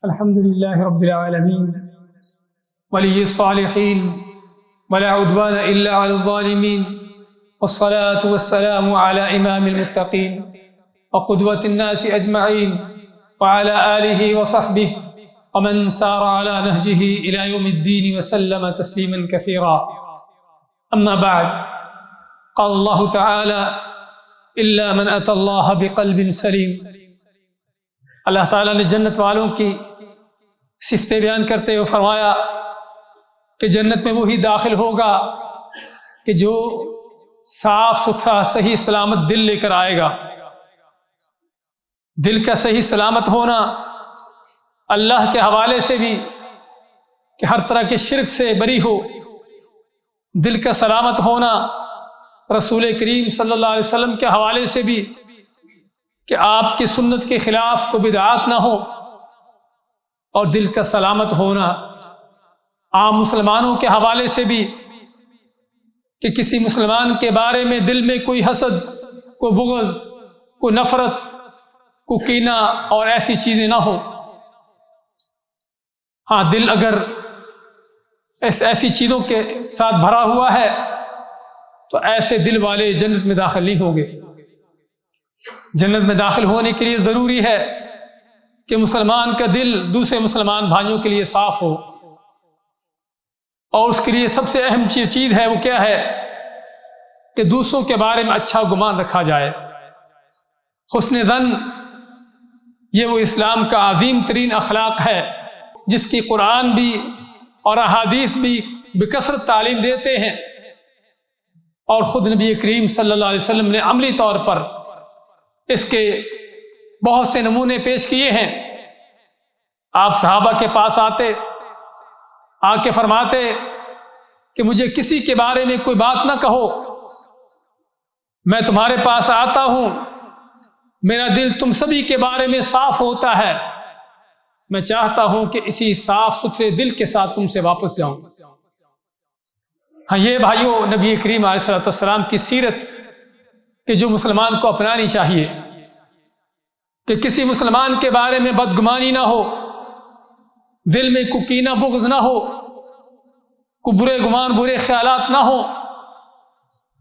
الحمد لله رب العالمين ولي الصالحين ولا عدوان إلا على الظالمين والصلاة والسلام على إمام المتقين وقدوة الناس أجمعين وعلى آله وصحبه ومن سار على نهجه إلى يوم الدين وسلم تسليما كثيرا. أما بعد، قال الله تعالى: إلا من أتى الله بقلب سليم. اللہ تعالیٰ نے جنت والوں کی صفتیں بیان کرتے ہوئے فرمایا کہ جنت میں وہی داخل ہوگا کہ جو صاف ستھرا صحیح سلامت دل لے کر آئے گا. دل کا صحیح سلامت ہونا اللہ کے حوالے سے بھی کہ ہر طرح کے شرک سے بری ہو، دل کا سلامت ہونا رسول کریم صلی اللہ علیہ وسلم کے حوالے سے بھی کہ آپ کی سنت کے خلاف کو بدعات نہ ہو، اور دل کا سلامت ہونا عام مسلمانوں کے حوالے سے بھی کہ کسی مسلمان کے بارے میں دل میں کوئی حسد، کوئی بغض، کوئی نفرت، کوئی کینہ اور ایسی چیزیں نہ ہو. ہاں، دل اگر ایسی چیزوں کے ساتھ بھرا ہوا ہے تو ایسے دل والے جنت میں داخل نہیں ہوں گے. جنت میں داخل ہونے کے لیے ضروری ہے کہ مسلمان کا دل دوسرے مسلمان بھائیوں کے لیے صاف ہو، اور اس کے لیے سب سے اہم چیز ہے وہ کیا ہے کہ دوسروں کے بارے میں اچھا گمان رکھا جائے. حسن ظن یہ وہ اسلام کا عظیم ترین اخلاق ہے جس کی قرآن بھی اور احادیث بھی بکثرت تعلیم دیتے ہیں، اور خود نبی کریم صلی اللہ علیہ وسلم نے عملی طور پر اس کے بہت سے نمونے پیش کیے ہیں. آپ صحابہ کے پاس آ کے فرماتے کہ مجھے کسی کے بارے میں کوئی بات نہ کہو، میں تمہارے پاس آتا ہوں، میرا دل تم سبھی کے بارے میں صاف ہوتا ہے، میں چاہتا ہوں کہ اسی صاف ستھرے دل کے ساتھ تم سے واپس جاؤں. ہاں، یہ بھائیوں نبی کریم علیہ السلام کی سیرت کہ جو مسلمان کو اپنانی چاہیے کہ کسی مسلمان کے بارے میں بدگمانی نہ ہو، دل میں کوئی کینہ بغض نہ ہو، کوئی برے گمان برے خیالات نہ ہو.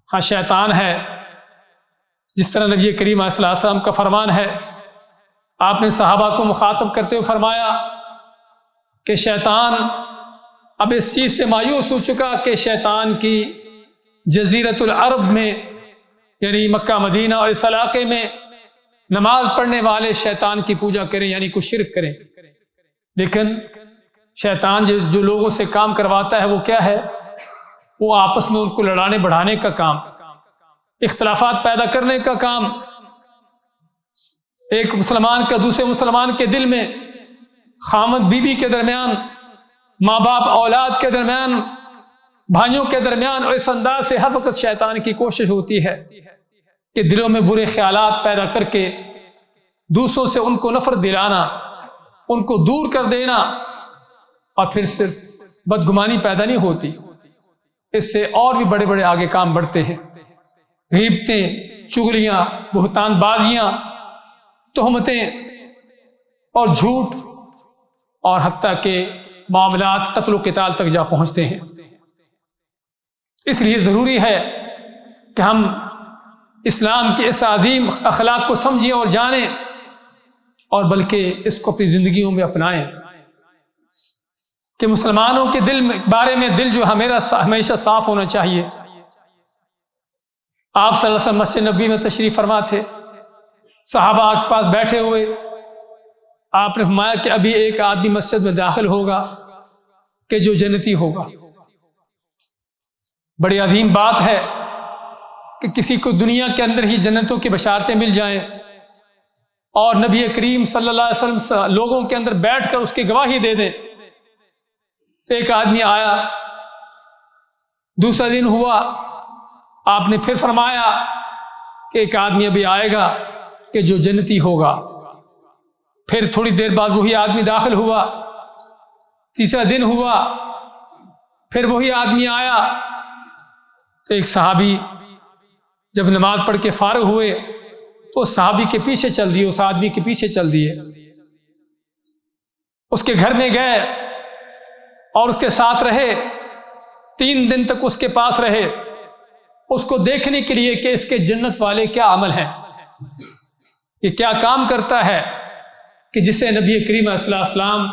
ہاں، شیطان ہے، جس طرح نبی کریم علیہ السلام کا فرمان ہے، آپ نے صحابہ کو مخاطب کرتے ہوئے فرمایا کہ شیطان اب اس چیز سے مایوس ہو چکا کہ شیطان کی جزیرۃ العرب میں یعنی مکہ مدینہ اور اس علاقے میں نماز پڑھنے والے شیطان کی پوجا کریں، یعنی کوئی شرک کریں. لیکن شیطان جو لوگوں سے کام کرواتا ہے وہ کیا ہے؟ وہ آپس میں ان کو لڑانے بڑھانے کا کام، اختلافات پیدا کرنے کا کام، ایک مسلمان کا دوسرے مسلمان کے دل میں، خامد بیوی کے درمیان، ماں باپ اولاد کے درمیان، بھائیوں کے درمیان، اور اس انداز سے ہر وقت شیطان کی کوشش ہوتی ہے کہ دلوں میں برے خیالات پیدا کر کے دوسروں سے ان کو نفرت دلانا، ان کو دور کر دینا، اور پھر صرف بدگمانی پیدا نہیں ہوتی، اس سے اور بھی بڑے بڑے آگے کام بڑھتے ہیں. غیبتیں، چغلیاں، بہتان بازیاں، تہمتیں اور جھوٹ، اور حتیٰ کہ معاملات قتل و قتال تک جا پہنچتے ہیں. اس لیے ضروری ہے کہ ہم اسلام کے اس عظیم اخلاق کو سمجھیں اور جانیں، اور بلکہ اس کو اپنی زندگیوں میں اپنائیں کہ مسلمانوں کے بارے میں دل جو ہمیشہ صاف ہونا چاہیے. آپ صلی اللہ علیہ وسلم مسجد نبوی میں تشریف فرما تھے، صحابہ کے پاس بیٹھے ہوئے آپ نے فرمایا کہ ابھی ایک آدمی مسجد میں داخل ہوگا کہ جو جنتی ہوگا. بڑی عظیم بات ہے کہ کسی کو دنیا کے اندر ہی جنتوں کی بشارتیں مل جائیں، اور نبی کریم صلی اللہ علیہ وسلم لوگوں کے اندر بیٹھ کر اس کی گواہی دے دیں. ایک آدمی آیا، دوسرا دن ہوا، آپ نے پھر فرمایا کہ ایک آدمی ابھی آئے گا کہ جو جنتی ہوگا. پھر تھوڑی دیر بعد وہی آدمی داخل ہوا، تیسرا دن ہوا، پھر وہی آدمی آیا. تو ایک صحابی جب نماز پڑھ کے فارغ ہوئے تو صحابی کے پیچھے چل دیے، اس آدمی کے پیچھے چل دیے. اس کے گھر میں گئے اور اس کے ساتھ رہے، 3 دن تک اس کے پاس رہے، اس کو دیکھنے کے لیے کہ اس کے جنت والے کیا عمل ہیں، یہ کیا کام کرتا ہے کہ جسے نبی کریم صلی اللہ علیہ وسلم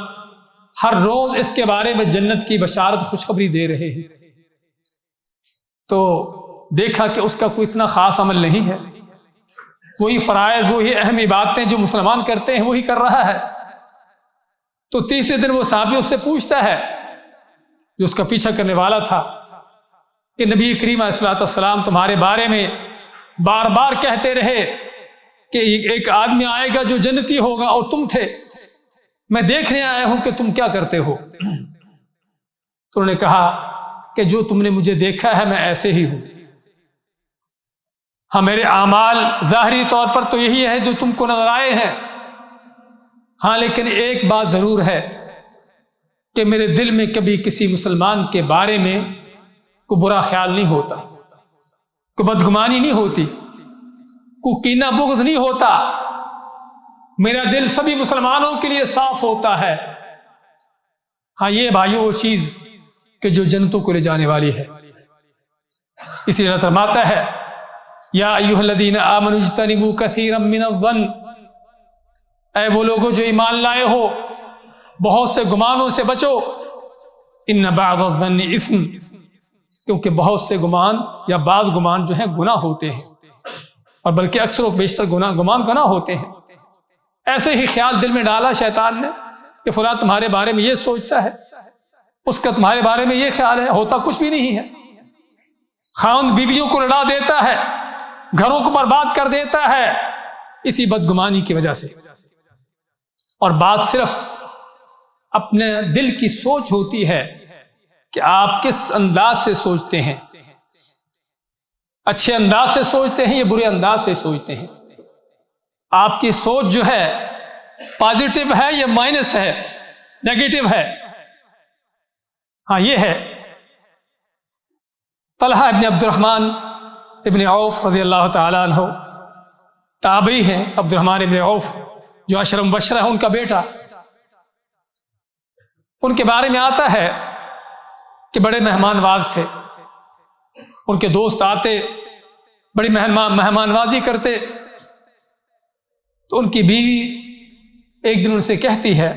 ہر روز اس کے بارے میں جنت کی بشارت خوشخبری دے رہے ہیں۔ تو دیکھا کہ اس کا کوئی اتنا خاص عمل نہیں ہے، وہی فرائض، وہی اہم عبادتیں جو مسلمان کرتے ہیں وہی کر رہا ہے۔ تو تیسرے دن وہ صحابی اس سے پوچھتا ہے جو اس کا پیچھا کرنے والا تھا کہ نبی کریم علیہ السلام تمہارے بارے میں بار بار کہتے رہے کہ ایک آدمی آئے گا جو جنتی ہوگا اور تم تھے، میں دیکھنے آیا ہوں کہ تم کیا کرتے ہو۔ تو انہوں نے کہا کہ جو تم نے مجھے دیکھا ہے میں ایسے ہی ہوں، ہاں میرے اعمال ظاہری طور پر تو یہی ہے جو تم کو نظر آئے ہیں، ہاں لیکن ایک بات ضرور ہے کہ میرے دل میں کبھی کسی مسلمان کے بارے میں کوئی برا خیال نہیں ہوتا، کوئی بدگمانی نہیں ہوتی، کوئی کینہ بغض نہیں ہوتا، میرا دل سبھی مسلمانوں کے لیے صاف ہوتا ہے۔ ہاں یہ بھائیو وہ چیز کہ جو جنتوں کو لے جانے والی ہے۔ اسی لیے اللہ فرماتا ہے یا ایھا الذین آمنوا اجتنبوا کثیرا من الظن، اے وہ لوگوں جو ایمان لائے ہو بہت سے گمانوں سے بچو، ان بعض الظن اثم، کیونکہ بہت سے گمان یا بعض گمان جو ہیں گناہ ہوتے ہیں، اور بلکہ اکثر و بیشتر گمان گناہ ہوتے ہیں۔ ایسے ہی خیال دل میں ڈالا شیطان نے کہ فلاں تمہارے بارے میں یہ سوچتا ہے، اس کا تمہارے بارے میں یہ خیال ہے، ہوتا کچھ بھی نہیں ہے۔ خاوند بیویوں کو لڑا دیتا ہے، گھروں کو برباد کر دیتا ہے اسی بدگمانی کی وجہ سے، اور بات صرف اپنے دل کی سوچ ہوتی ہے کہ آپ کس انداز سے سوچتے ہیں، اچھے انداز سے سوچتے ہیں یا برے انداز سے سوچتے ہیں، آپ کی سوچ جو ہے پازیٹو ہے یا مائنس ہے، نیگیٹو ہے۔ ہاں یہ ہے طلحہ ابن عبد الرحمن ابن عوف رضی اللہ تعالیٰ عنہ، تابعی ہیں، عبد الرحمن ابن عوف جو عشرہ مبشرہ ہے ان کا بیٹا، ان کے بارے میں آتا ہے کہ بڑے مہمان نواز تھے، ان کے دوست آتے بڑی مہمان نوازی کرتے، تو ان کی بیوی ایک دن ان سے کہتی ہے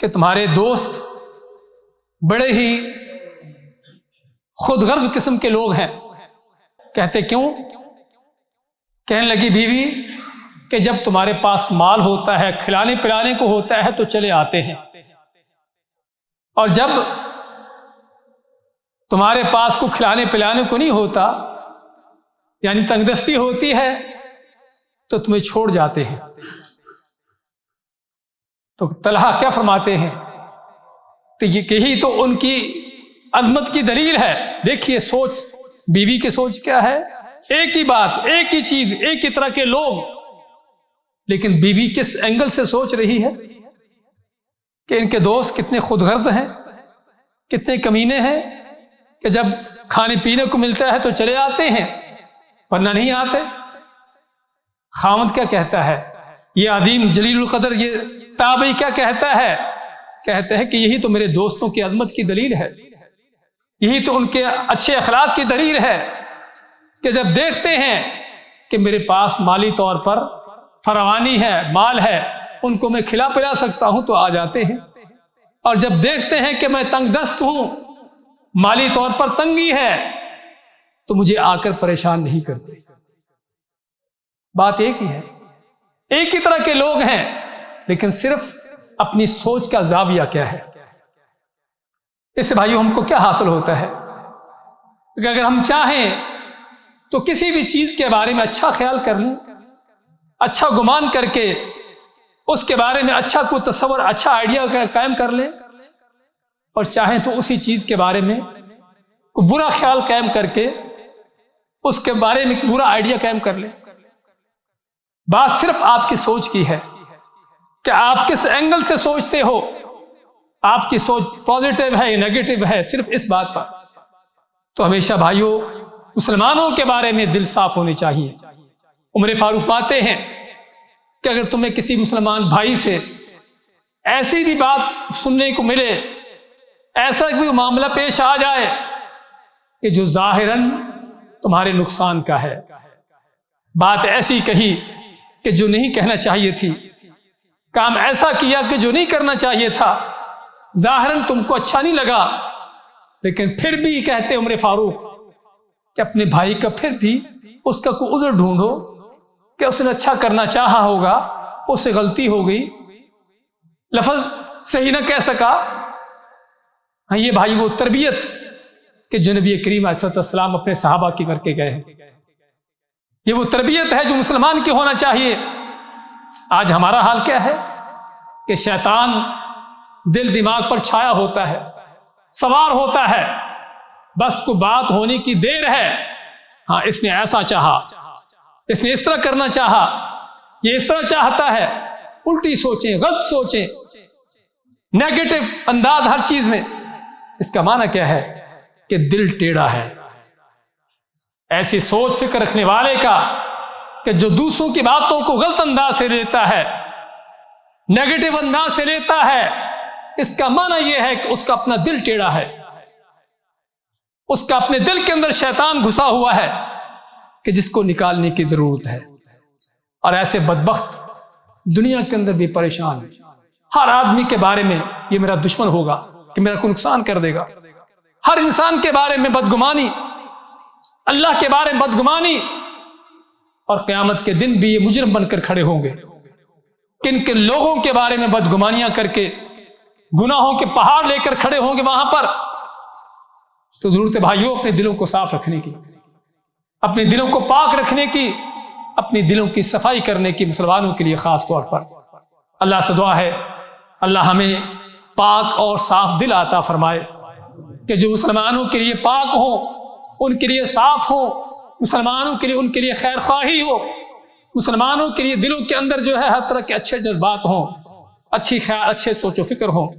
کہ تمہارے دوست بڑے ہی خود غرض قسم کے لوگ ہیں۔ کہتے کیوں؟ کہنے لگی بیوی کہ جب تمہارے پاس مال ہوتا ہے، کھلانے پلانے کو ہوتا ہے تو چلے آتے ہیں، اور جب تمہارے پاس کو کھلانے پلانے کو نہیں ہوتا، یعنی تنگ دستی ہوتی ہے، تو تمہیں چھوڑ جاتے ہیں۔ تو طلحہ کیا فرماتے ہیں تو یہی تو ان کی عظمت کی دلیل ہے۔ دیکھیے سوچ بیوی کی سوچ کیا ہے، ایک ہی بات، ایک ہی چیز، ایک ہی طرح کے لوگ، لیکن بیوی کس اینگل سے سوچ رہی ہے کہ ان کے دوست کتنے خود غرض ہیں، کتنے کمینے ہیں کہ جب کھانے پینے کو ملتا ہے تو چلے آتے ہیں ورنہ نہیں آتے۔ خاوند کیا کہتا ہے، یہ عظیم جلیل القدر یہ تابعی کیا کہتا ہے، کہتا ہے کہ یہی تو میرے دوستوں کی عظمت کی دلیل ہے، یہی تو ان کے اچھے اخلاق کی دلیل ہے کہ جب دیکھتے ہیں کہ میرے پاس مالی طور پر فراوانی ہے، مال ہے، ان کو میں کھلا پلا سکتا ہوں تو آ جاتے ہیں، اور جب دیکھتے ہیں کہ میں تنگ دست ہوں، مالی طور پر تنگی ہے، تو مجھے آ کر پریشان نہیں کرتے۔ بات ایک ہی ہے، ایک ہی طرح کے لوگ ہیں، لیکن صرف اپنی سوچ کا زاویہ کیا ہے۔ اس سے بھائیو ہم کو کیا حاصل ہوتا ہے کہ اگر ہم چاہیں تو کسی بھی چیز کے بارے میں اچھا خیال کر لیں، اچھا گمان کر کے اس کے بارے میں اچھا کوئی تصور، اچھا آئیڈیا قائم کر لیں، اور چاہیں تو اسی چیز کے بارے میں کوئی برا خیال قائم کر کے اس کے بارے میں برا آئیڈیا قائم کر لیں۔ بات صرف آپ کی سوچ کی ہے کہ آپ کس اینگل سے سوچتے ہو، آپ کی سوچ پازیٹیو ہے یا نیگیٹو ہے، صرف اس بات پر۔ تو ہمیشہ بھائیوں مسلمانوں کے بارے میں دل صاف ہونے چاہیے۔ عمر فاروق فرماتے ہیں کہ اگر تمہیں کسی مسلمان بھائی سے ایسی بھی بات سننے کو ملے، ایسا کوئی معاملہ پیش آ جائے کہ جو ظاہراً تمہارے نقصان کا ہے، بات ایسی کہی کہ جو نہیں کہنا چاہیے تھی، کام ایسا کیا کہ جو نہیں کرنا چاہیے تھا، ظاہراً تم کو اچھا نہیں لگا، لیکن پھر بھی کہتے عمر فاروق کہ اپنے بھائی کا پھر بھی اس کا کوئی عذر ڈھونڈو کہ اس نے اچھا کرنا چاہا ہوگا، اس سے غلطی ہو گئی، لفظ صحیح نہ کہہ سکا۔ ہاں، یہ بھائی وہ تربیت کہ جو نبی کریم علیہ السلام اپنے صحابہ کی کر کے گئے ہیں، یہ وہ تربیت ہے جو مسلمان کی ہونا چاہیے۔ آج ہمارا حال کیا ہے کہ شیطان دل دماغ پر چھایا ہوتا ہے، سوار ہوتا ہے، بس کو بات ہونے کی دیر ہے، ہاں اس نے ایسا چاہا، اس نے اس طرح کرنا چاہا، یہ اس طرح چاہتا ہے، الٹی سوچیں، غلط سوچیں، نیگیٹو انداز ہر چیز میں۔ اس کا معنی کیا ہے کہ دل ٹیڑھا ہے۔ ایسی سوچ فکر رکھنے والے کا کہ جو دوسروں کی باتوں کو غلط انداز سے لیتا ہے، نیگیٹو انداز سے لیتا ہے، اس کا معنی یہ ہے کہ اس کا اپنا دل ٹیڑھا ہے، اس کا اپنے دل کے اندر شیطان گھسا ہوا ہے کہ جس کو نکالنے کی ضرورت ہے۔ اور ایسے بدبخت دنیا کے اندر بھی پریشان ہے، ہر آدمی کے بارے میں یہ میرا دشمن ہوگا کہ میرا کو نقصان کر دے گا، ہر انسان کے بارے میں بدگمانی، اللہ کے بارے میں بدگمانی، اور قیامت کے دن بھی یہ مجرم بن کر کھڑے ہوں گے۔ کن کن لوگوں کے بارے میں بدگمانیاں کر کے گناہوں کے پہاڑ لے کر کھڑے ہوں گے وہاں پر۔ تو ضرورت ہے بھائیوں اپنے دلوں کو صاف رکھنے کی، اپنے دلوں کو پاک رکھنے کی، اپنے دلوں کی صفائی کرنے کی، مسلمانوں کے لیے خاص طور پر۔ اللہ سے دعا ہے اللہ ہمیں پاک اور صاف دل عطا فرمائے کہ جو مسلمانوں کے لیے پاک ہو، ان کے لیے صاف ہو، مسلمانوں کے لیے ان کے لیے خیر خواہی ہو، مسلمانوں کے لیے دلوں کے اندر جو ہے ہر طرح کے اچھے جذبات ہوں، اچھی خیال، اچھے سوچ و فکر ہوں۔